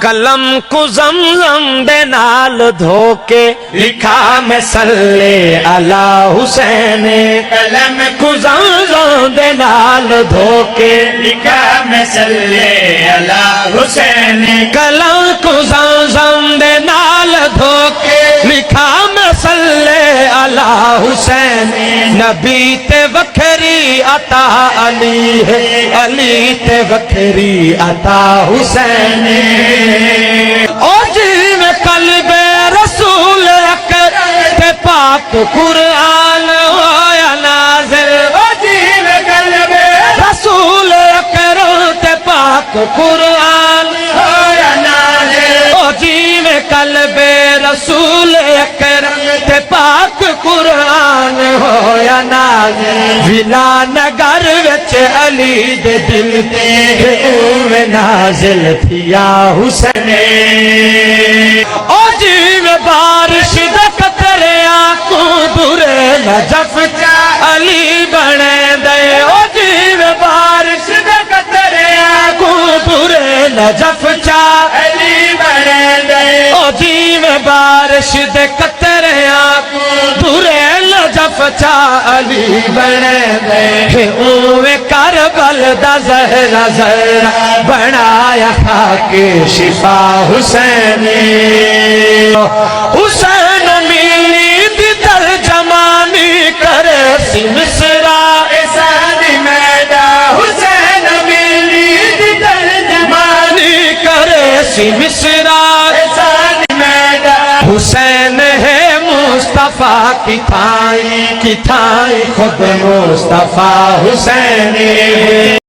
قلم کو زمزم دے نال دھو کے لکھا میں صلی علی حسین، قلم کو زمزم دے نال دھو کے لکھا میں صلی علی حسین، قلم کو زمزم دے نال دھو کے لکھا میں صلی علی حسین، نبی تے وکھری عطا علی ہے، علی تے وکھری عطا حسین، او جی میں قلب رسول اکرم تے پاک قرآن ہویا نازل، او جی میں قلب رسول اکرم تے پاک قرآن ہویا نازل، او جی میں قلب رسول اکرم تے پاک قرآن ہویا نازل، ولا نگر وچ علی دے دل تے اوے نازل تھیا حسین، او جی میں بارش دے قطرے آنکھوں برے نجف علی بنے دے، او جی میں بارش دے قطرے آنکھوں برے نجف علی بنے دے، او جی میں بارش دے قطرے آنکھوں برے نجف علی بنے دے، اوے کربل دا زہرہ زہرہ بنایا خاک شفا حسین، حسین میلی دی ترجمانی کرے سی مصرا سادی میڈا، حسین میلی دی ترجمانی کرے سی مصرا سادی میڈا، حسین ہے مصطفیٰ کی تھائی خود مصطفیٰ حسین۔